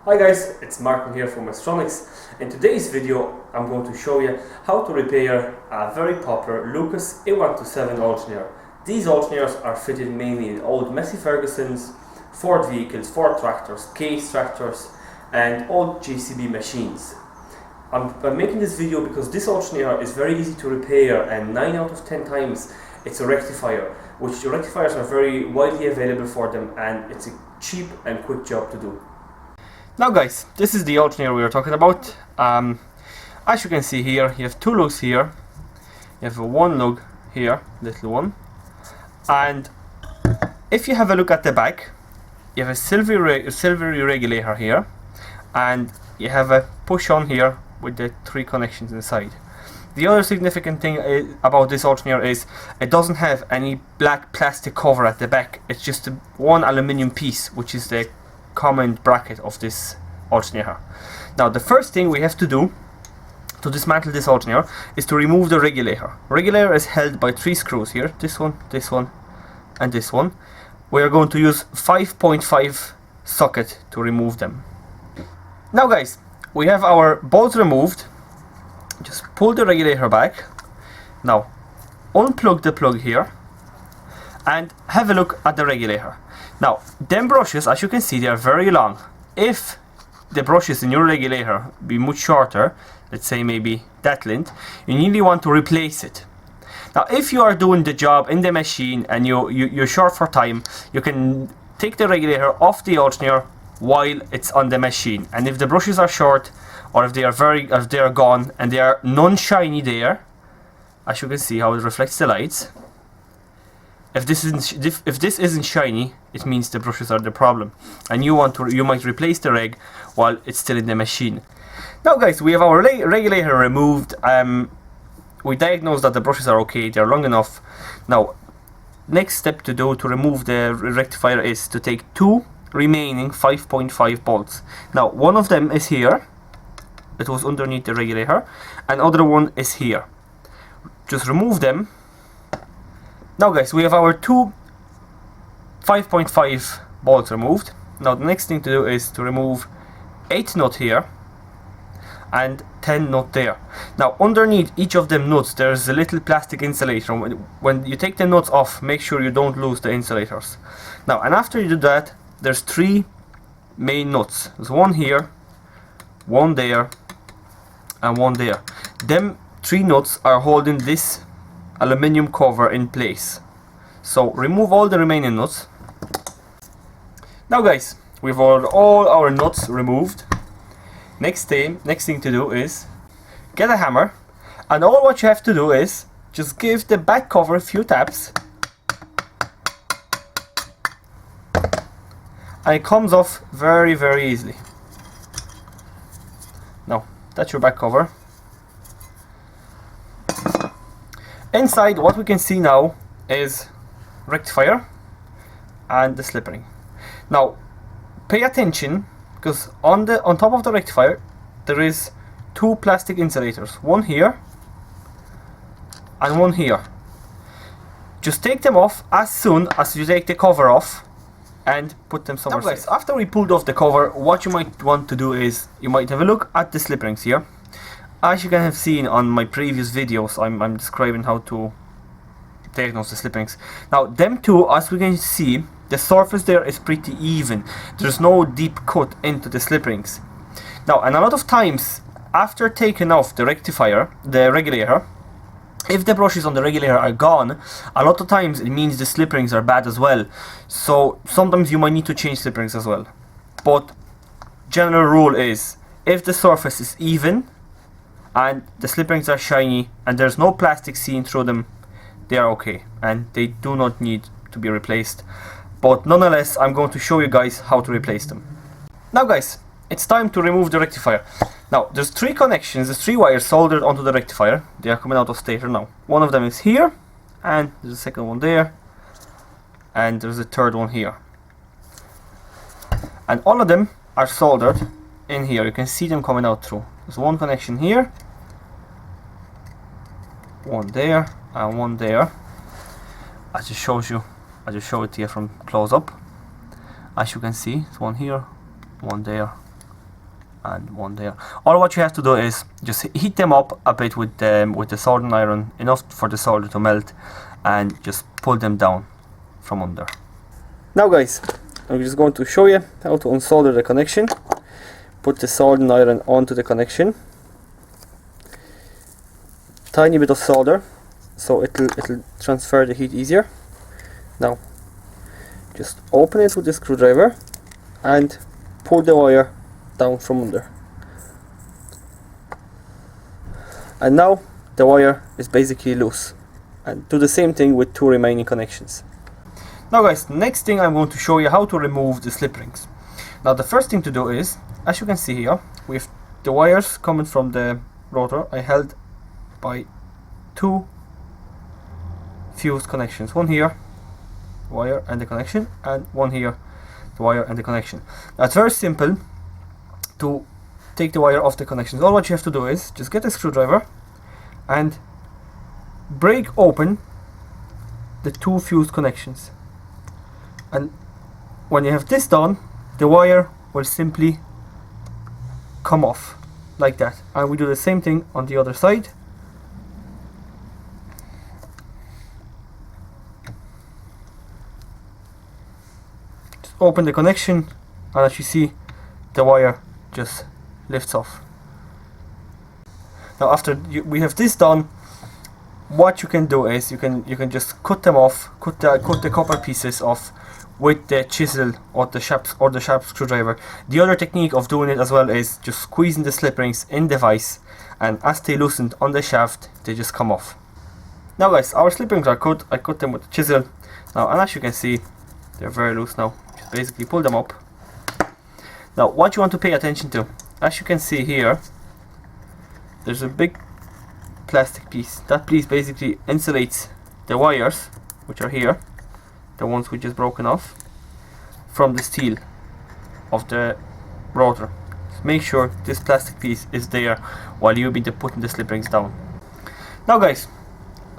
Hi guys, it's Martin here from Electronics. In today's video I'm going to show you how to repair a very popular Lucas a127 alternator. These alternators are fitted mainly in old Massey Fergusons, Ford vehicles, Ford tractors, Case tractors and old JCB machines. I'm making this video because this alternator is very easy to repair, and 9 out of 10 times it's a rectifier, which the rectifiers are very widely available for them, and it's a cheap and quick job to do. Now guys, this is the alternator we were talking about. As you can see here, you have two lugs here. You have one lug here, little one. And if you have a look at the back, you have a silvery regulator here. And you have a push on here with the 3 connections inside. The other significant thing about this alternator is it doesn't have any black plastic cover at the back. It's just one aluminium piece, which is the common bracket of this alternator. Now the first thing we have to do to dismantle this alternator is to remove the regulator. Regulator is held by 3 screws here, this one, and this one. We are going to use 5.5 socket to remove them. Now guys, we have our bolts removed. Just pull the regulator back. Now unplug the plug here and have a look at the regulator. Now, them brushes, as you can see, they are very long. If the brushes in your regulator be much shorter, let's say maybe that length, you really want to replace it. Now, if you are doing the job in the machine and you're short for time, you can take the regulator off the alternator while it's on the machine. And if the brushes are short, or if they are gone and they are non-shiny there, as you can see how it reflects the lights. If this isn't shiny, it means the brushes are the problem, and you might replace the reg while it's still in the machine. Now guys, we have our regulator removed. We diagnosed that the brushes are okay, they're long enough. Now, next step to do to remove the rectifier is to take 2 remaining 5.5 bolts. Now, one of them is here. It was underneath the regulator, and other one is here. Just remove them. Now guys, we have our 2 5.5 bolts removed. Now the next thing to do is to remove 8 nuts here and 10 nuts there. Now underneath each of them nuts there's a little plastic insulator. When you take the nuts off, make sure you don't lose the insulators. Now, and after you do that, there's 3 main nuts. There's one here, one there, and one there. Them 3 nuts are holding this aluminium cover in place. So remove all the remaining nuts. Now guys, we've all our nuts removed. Next thing to do is get a hammer, and all what you have to do is just give the back cover a few taps, and it comes off very easily. Now that's your back cover. Inside, what we can see now is rectifier and the slip ring. Now pay attention, because on top of the rectifier there is 2 plastic insulators, one here and one here. Just take them off as soon as you take the cover off and put them somewhere safe. After we pulled off the cover, what you might want to do is you might have a look at the slip rings here. As you can have seen on my previous videos, I'm describing how to diagnose the slip rings. Now them 2, as we can see, the surface there is pretty even. There's no deep cut into the slip rings. Now, and a lot of times after taking off the rectifier, the regulator, if the brushes on the regulator are gone, a lot of times it means the slip rings are bad as well. So sometimes you might need to change slip rings as well. But general rule is, if the surface is even and the slip rings are shiny and there's no plastic seen through them, they are okay and they do not need to be replaced. But nonetheless, I'm going to show you guys how to replace them. Now guys, it's time to remove the rectifier. Now there's 3 connections, there's 3 wires soldered onto the rectifier. They are coming out of stator now. One of them is here, and there's a second one there, and there's a third one here. And all of them are soldered in here. You can see them coming out through. There's one connection here, one there, and one there. I just show it here from close up. As you can see, it's one here, one there, and one there. All what you have to do is just heat them up a bit with the soldering iron, enough for the solder to melt, and just pull them down from under. Now guys, I'm just going to show you how to unsolder the connection. Put the soldering iron onto the connection. Tiny bit of solder, so it'll transfer the heat easier. Now, just open it with the screwdriver and pull the wire down from under. And now the wire is basically loose. And do the same thing with two remaining connections. Now guys, next thing I'm going to show you how to remove the slip rings. Now the first thing to do is, as you can see here, we have the wires coming from the rotor. I held by two fused connections. One here, wire and the connection, and one here, the wire and the connection. Now it's very simple to take the wire off the connections. All what you have to do is just get a screwdriver and break open the two fused connections, and when you have this done, the wire will simply come off like that. And we do the same thing on the other side. Just open the connection, and as you see, the wire just lifts off. Now after we have this done, what you can do is you can just cut them off, cut the copper pieces off with the chisel or the sharp screwdriver. The other technique of doing it as well is just squeezing the slip rings in the vise, and as they loosened on the shaft, they just come off. Now guys, our slip rings are cut. I cut them with the chisel. Now, and as you can see, they're very loose now. Just basically pull them up. Now what you want to pay attention to, as you can see here, there's a big plastic piece. That piece basically insulates the wires, which are here, the ones we just broken off, from the steel of the rotor. So make sure this plastic piece is there while you'll be putting the slip rings down. Now guys,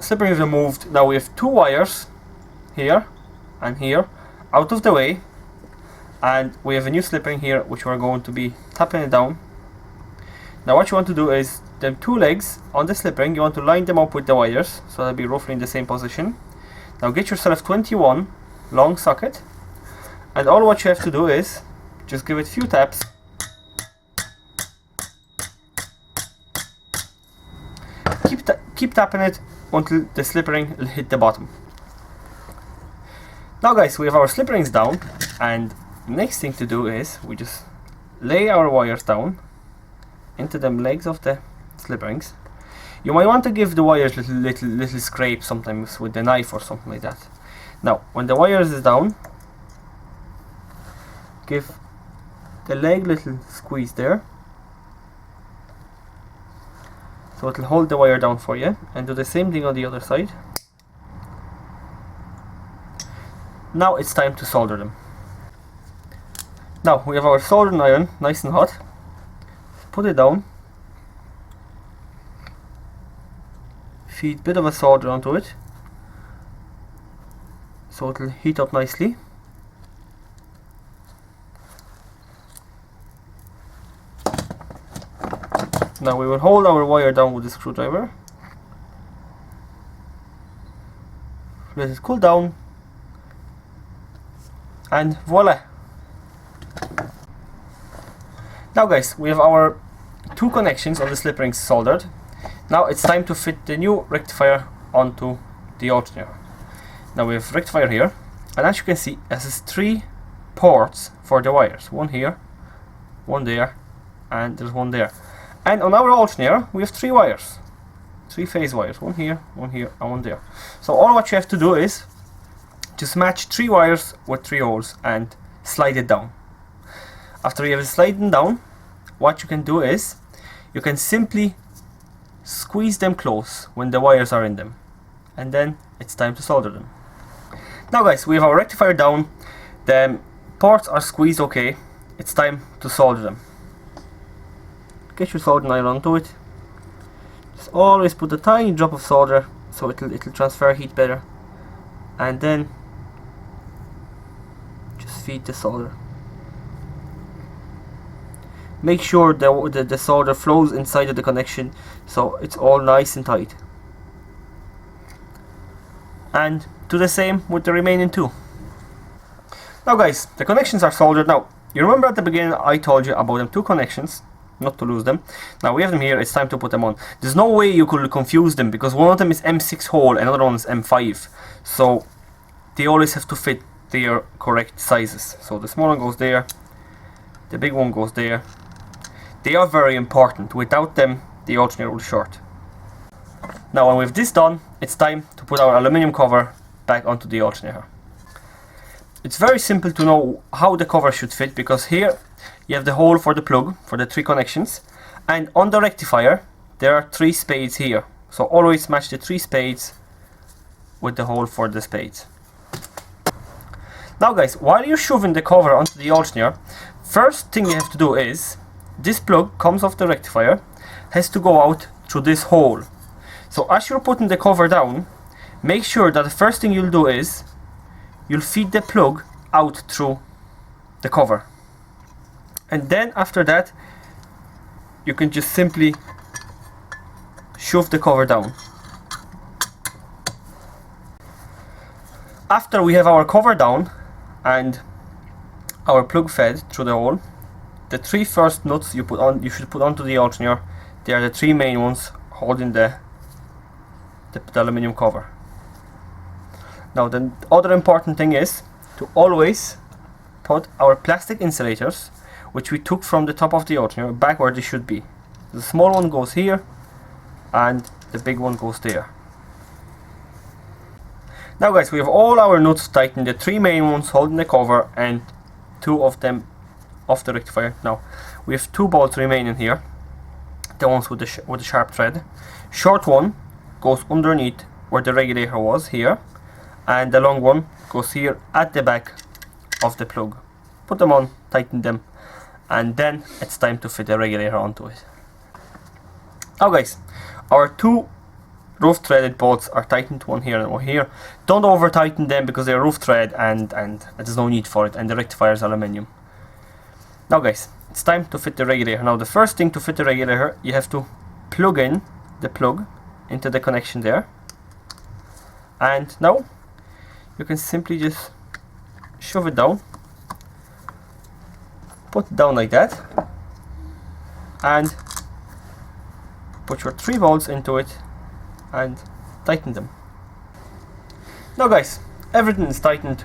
slip rings removed. Now we have two wires here and here out of the way, and we have a new slip ring here which we're going to be tapping it down. Now what you want to do is, them two legs on the slip ring, you want to line them up with the wires so they'll be roughly in the same position. Now get yourself 21 long socket, and all what you have to do is just give it a few taps. Keep tapping it until the slip ring will hit the bottom. Now guys, we have our slip rings down, and next thing to do is we just lay our wires down into them legs of the slip rings. You might want to give the wires little scrape sometimes with the knife or something like that. Now when the wires is down, give the leg little squeeze there, so it will hold the wire down for you, and do the same thing on the other side. Now it's time to solder them. Now we have our soldering iron nice and hot. Put it down, feed a bit of a solder onto it so it will heat up nicely. Now we will hold our wire down with the screwdriver, let it cool down, and voila! Now guys, we have our two connections on the slip rings soldered. Now it's time to fit the new rectifier onto the alternator. Now we have rectifier here, and as you can see, it has three ports for the wires. One here, one there, and there's one there. And on our alternator, we have three wires, three phase wires. One here, and one there. So all what you have to do is just match three wires with three holes and slide it down. After you have it sliding down, what you can do is you can simply squeeze them close when the wires are in them, and then it's time to solder them. Now guys, we have our rectifier down, the ports are squeezed okay, it's time to solder them. Get your soldering iron onto it. Just always put a tiny drop of solder so it'll transfer heat better, and then just feed the solder. make sure the solder flows inside of the connection so it's all nice and tight. And do the same with the remaining two. Now guys, the connections are soldered. Now, you remember at the beginning I told you about them two connections, not to lose them. Now we have them here, it's time to put them on. There's no way you could confuse them because one of them is M6 hole, another one is M5. So they always have to fit their correct sizes. So the small one goes there, the big one goes there. They are very important. Without them, the alternator will short. Now when we've this done, it's time to put our aluminium cover back onto the alternator. It's very simple to know how the cover should fit because here you have the hole for the plug for the three connections, and on the rectifier there are 3 spades here. So always match the 3 spades with the hole for the spades. Now guys, while you're shoving the cover onto the alternator, first thing you have to do is this plug comes off the rectifier, has to go out through this hole. So as you're putting the cover down, make sure that the first thing you'll do is you'll feed the plug out through the cover, and then after that you can just simply shove the cover down. After we have our cover down and our plug fed through the hole, the 3 first nuts you should put onto the alternator. They are the 3 main ones holding the aluminium cover. Now the other important thing is to always put our plastic insulators, which we took from the top of the alternator, back where they should be. The small one goes here and the big one goes there. Now guys, we have all our nuts tightened, the 3 main ones holding the cover and 2 of them off the rectifier. Now we have 2 bolts remaining here, the ones with the sharp thread. Short one goes underneath where the regulator was here, and the long one goes here at the back of the plug. Put them on, tighten them, and then it's time to fit the regulator onto it. Now guys, our 2 rough threaded bolts are tightened, one here and one here. Don't over tighten them because they're rough thread and there's no need for it, and the rectifier is aluminium. Now guys, it's time to fit the regulator. Now the first thing to fit the regulator, you have to plug in the plug into the connection there, and now you can simply just shove it down, put it down like that, and put your 3 bolts into it and tighten them. Now guys, everything is tightened,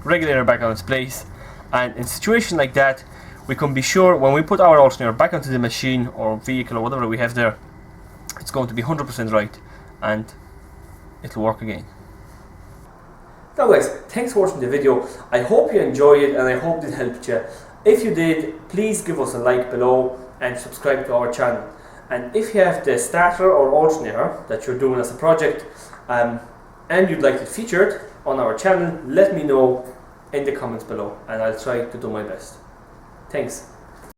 regulator back on its place, and in a situation like that we can be sure when we put our alternator back onto the machine or vehicle or whatever we have there, it's going to be 100% right and it'll work again. Now guys, thanks for watching the video. I hope you enjoyed it and I hope it helped you. If you did, please give us a like below and subscribe to our channel. And if you have the starter or alternator that you're doing as a project and you'd like it featured on our channel, let me know in the comments below and I'll try to do my best. Thanks.